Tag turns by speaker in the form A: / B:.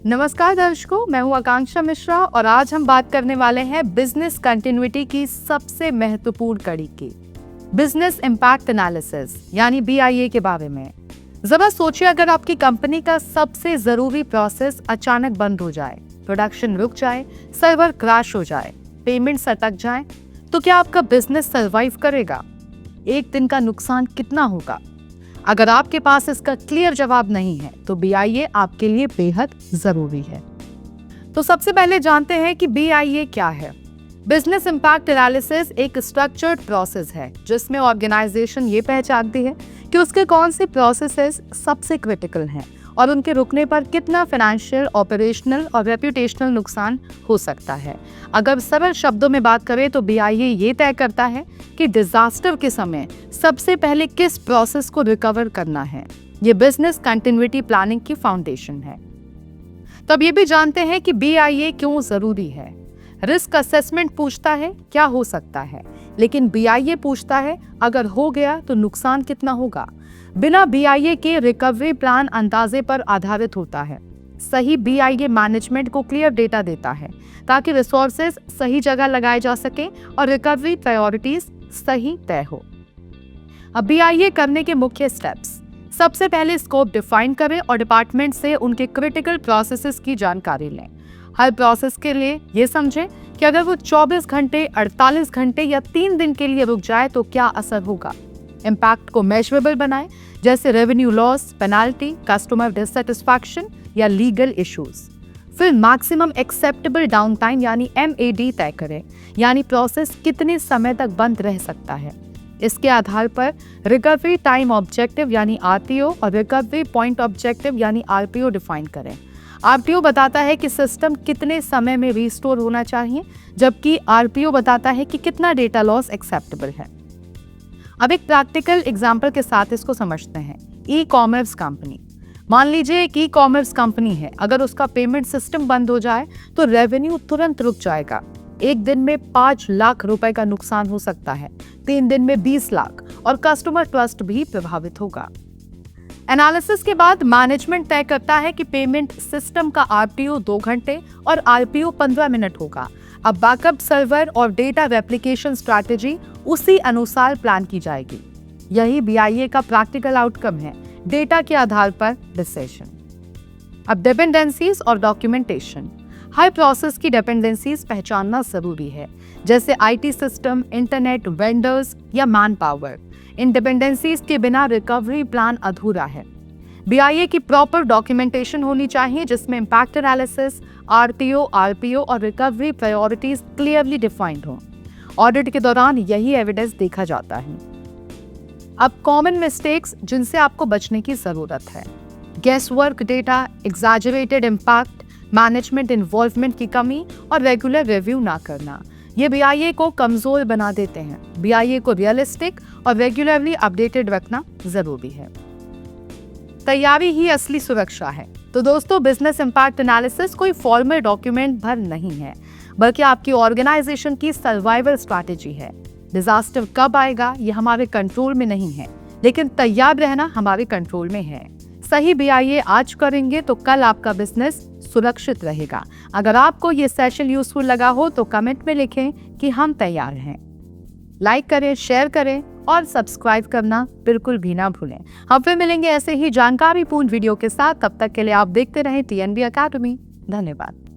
A: नमस्कार दर्शकों, मैं हूं आकांक्षा मिश्रा और आज हम बात करने वाले हैं बिजनेस कंटिन्यूटी की सबसे महत्वपूर्ण कड़ी की बिजनेस इम्पैक्ट एनालिसिस यानी BIA के बारे में। जरा सोचिए, अगर आपकी कंपनी का सबसे जरूरी प्रोसेस अचानक बंद हो जाए, प्रोडक्शन रुक जाए, सर्वर क्रैश हो जाए, पेमेंट्स अटक जाए, तो क्या आपका बिजनेस सर्वाइव करेगा? एक दिन का नुकसान कितना होगा? अगर आपके पास इसका क्लियर जवाब नहीं है तो BIA आपके लिए बेहद जरूरी है। तो सबसे पहले जानते हैं कि BIA क्या है। बिजनेस इम्पैक्ट एनालिसिस एक स्ट्रक्चर्ड प्रोसेस है जिसमें ऑर्गेनाइजेशन ये पहचानती है कि उसके कौन से प्रोसेसेस सबसे क्रिटिकल हैं और उनके रुकने पर कितना फाइनेंशियल, ऑपरेशनल और रेप्यूटेशनल नुकसान हो सकता है। अगर सरल शब्दों में बात करें तो BIA ये तय करता है कि डिजास्टर के समय सबसे पहले किस प्रोसेस को रिकवर करना है। ये बिजनेस कंटिन्यूटी प्लानिंग की फाउंडेशन है। तो अब ये भी जानते हैं कि BIA क्यों जरूरी है। रिस्क असेसमेंट पूछता है क्या हो सकता है, लेकिन BIA पूछता है अगर हो गया तो नुकसान कितना होगा। बिना BIA के रिकवरी प्लान अंदाजे पर आधारित होता है। सही BIA मैनेजमेंट को क्लियर डेटा देता है ताकि रिसोर्सेज सही जगह लगाए जा सके और रिकवरी प्रायोरिटीज सही तय हो। अब BIA करने के मुख्य स्टेप्स। सबसे पहले स्कोप डिफाइन करें और डिपार्टमेंट से उनके क्रिटिकल प्रोसेसेस की जानकारी लें। हर प्रोसेस के लिए ये समझें कि अगर वो 24 घंटे, 48 घंटे या 3 दिन के लिए रुक जाए तो क्या असर होगा। इम्पैक्ट को मेजरेबल बनाएं, जैसे revenue loss, penalty, customer dissatisfaction या लीगल इश्यूज। फिर मैक्सिमम एक्सेप्टेबल डाउन टाइम यानी MAD तय करें, यानी प्रोसेस कितने समय तक बंद रह सकता है। इसके आधार पर रिकवरी टाइम ऑब्जेक्टिव यानी RTO और रिकवरी पॉइंट ऑब्जेक्टिव यानी RPO डिफाइन करें। RTO बताता है कि सिस्टम कितने समय में रिस्टोर होना चाहिए, जबकि RPO बताता है कि कितना डेटा लॉस एक्सेप्टेबल है। अब एक प्रैक्टिकल एग्जाम्पल के साथ इसको समझते हैं। ई-कॉमर्स कंपनी, मान लीजिए एक ई-कॉमर्स कंपनी है। अगर उसका पेमेंट सिस्टम बंद हो जाए तो रेवेन्यू तुरंत रुक जाएगा। एक दिन में 5 लाख रुपए का नुकसान हो सकता है, 3 दिन में 20 लाख और कस्टमर ट्रस्ट भी प्रभावित होगा। एनालिसिस के बाद मैनेजमेंट तय करता है कि पेमेंट सिस्टम का RTO 2 घंटे और RPO 15 मिनट होगा। अब बैकअप सर्वर और डेटा रेप्लिकेशन स्ट्रैटेजी उसी अनुसार प्लान की जाएगी। यही BIA का प्रैक्टिकल आउटकम है, डेटा के आधार पर डिसीजन। अब डिपेंडेंसीज और डॉक्यूमेंटेशन। हर प्रोसेस की डिपेंडेंसीज पहचानना जरूरी है, जैसे IT सिस्टम, इंटरनेट, वेंडर्स या मैन पावर। इन डिपेंडेंसीज के बिना रिकवरी प्लान अधूरा है। BIA की प्रॉपर डॉक्यूमेंटेशन होनी चाहिए जिसमें इम्पैक्ट एनालिसिस, RTO, RPO और रिकवरी प्रायोरिटीज क्लियरली डिफाइंड हो। ऑडिट के दौरान यही एविडेंस देखा जाता है। अब कॉमन मिस्टेक्स जिनसे आपको बचने की जरूरत है। Guess work data, exaggerated impact, management involvement की कमी और रेगुलर रिव्यू ना करना, ये BIA को कमजोर बना देते हैं। BIA को रियलिस्टिक और रेगुलरली अपडेटेड रखना जरूरी है। तैयारी ही असली सुरक्षा है। तो दोस्तों, बिजनेस इम्पैक्ट एनालिसिस कोई फॉर्मल डॉक्यूमेंट भर नहीं है, बल्कि आपकी ऑर्गेनाइजेशन की सर्वाइवल स्ट्रैटेजी है। डिजास्टर कब आएगा ये हमारे कंट्रोल में नहीं है, लेकिन तैयार रहना हमारे कंट्रोल में है। सही BIA आज करेंगे तो कल आपका बिजनेस सुरक्षित रहेगा। अगर आपको ये सेशन यूजफुल लगा हो तो कमेंट में लिखें कि हम तैयार हैं। लाइक करें, शेयर करें और सब्सक्राइब करना बिल्कुल भी ना भूलें। हम फिर मिलेंगे ऐसे ही जानकारीपूर्ण वीडियो के साथ। तब तक के लिए आप देखते रहें TNB अकेडमी। धन्यवाद।